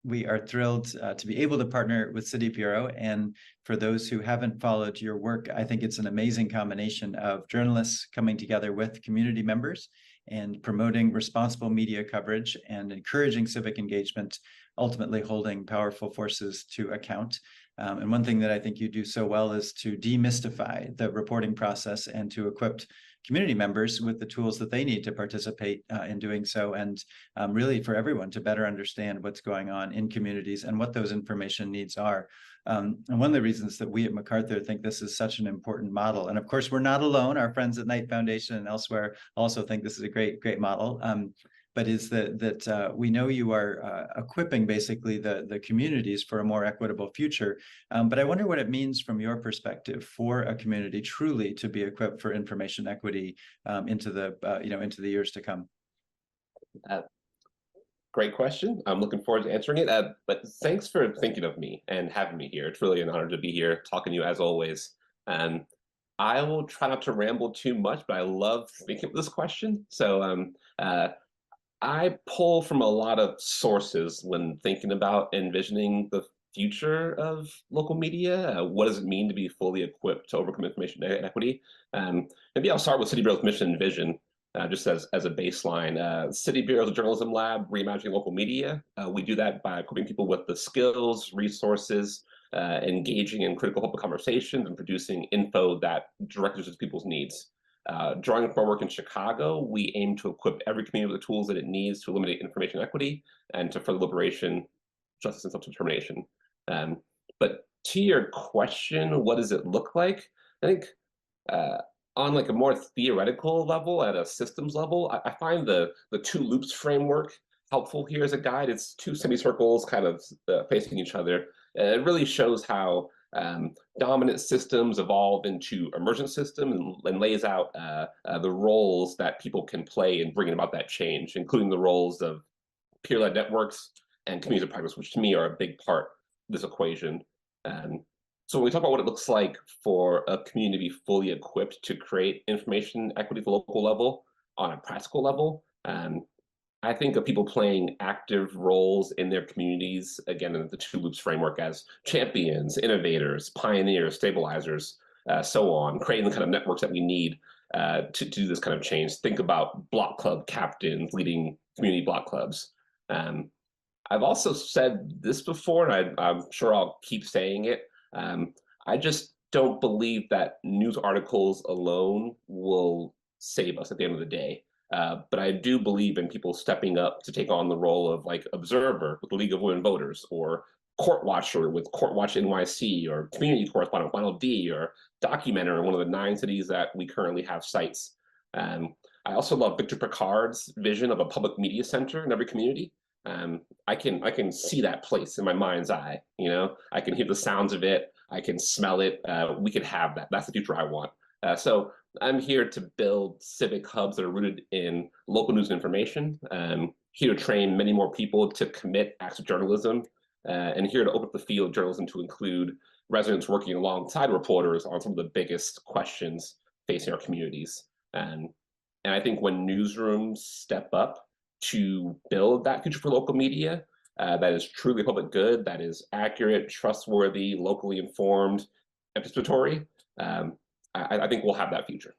We are thrilled to be able to partner with City Bureau. And for those who haven't followed your work, I think it's an amazing combination of journalists coming together with community members and promoting responsible media coverage and encouraging civic engagement, ultimately holding powerful forces to account. And one thing that I think you do so well is to demystify the reporting process and to equip community members with the tools that they need to participate in doing so, and really for everyone to better understand what's going on in communities and what those information needs are. And one of the reasons that we at MacArthur think this is such an important model, and of course we're not alone, our friends at Knight Foundation and elsewhere also think this is a great model, but is that we know you are equipping basically the communities for a more equitable future. But I wonder what it means from your perspective for a community truly to be equipped for information equity into the years to come. Great question. I'm looking forward to answering it. But thanks for thinking of me and having me here. It's really an honor to be here talking to you as always. I will try not to ramble too much, but I love thinking of this question. So I pull from a lot of sources when thinking about envisioning the future of local media. What does it mean to be fully equipped to overcome information inequity? Maybe I'll start with City Bureau's mission and vision, just as a baseline. City Bureau's journalism lab, reimagining local media. We do that by equipping people with the skills, resources, engaging in critical public conversations, and producing info that directly to people's needs. Drawing from our work in Chicago, we aim to equip every community with the tools that it needs to eliminate information equity and to further liberation, justice, and self-determination. But to your question, what does it look like? I think on like a more theoretical level, at a systems level, I find the two loops framework helpful here as a guide. It's two semicircles kind of facing each other. It really shows how dominant systems evolve into emergent systems and lays out the roles that people can play in bringing about that change, including the roles of peer-led networks and communities of practice, which to me are a big part of this equation. So when we talk about what it looks like for a community to be fully equipped to create information equity at the local level on a practical level, I think of people playing active roles in their communities, again, in the two loops framework, as champions, innovators, pioneers, stabilizers, so on, creating the kind of networks that we need to do this kind of change. Think about block club captains leading community block clubs. I've also said this before, and I'm sure I'll keep saying it. I just don't believe that news articles alone will save us at the end of the day. But I do believe in people stepping up to take on the role of like observer with the League of Women Voters, or court watcher with Court Watch NYC, or community correspondent with Final D, or documenter in one of the 9 cities that we currently have sites. I also love Victor Picard's vision of a public media center in every community. I can see that place in my mind's eye. You know, I can hear the sounds of it. I can smell it. We could have that. That's the future I want. So I'm here to build civic hubs that are rooted in local news and information. Here to train many more people to commit acts of journalism, and here to open up the field of journalism to include residents working alongside reporters on some of the biggest questions facing our communities. And I think when newsrooms step up to build that future for local media, that is truly public good, that is accurate, trustworthy, locally informed, anticipatory, I think we'll have that future.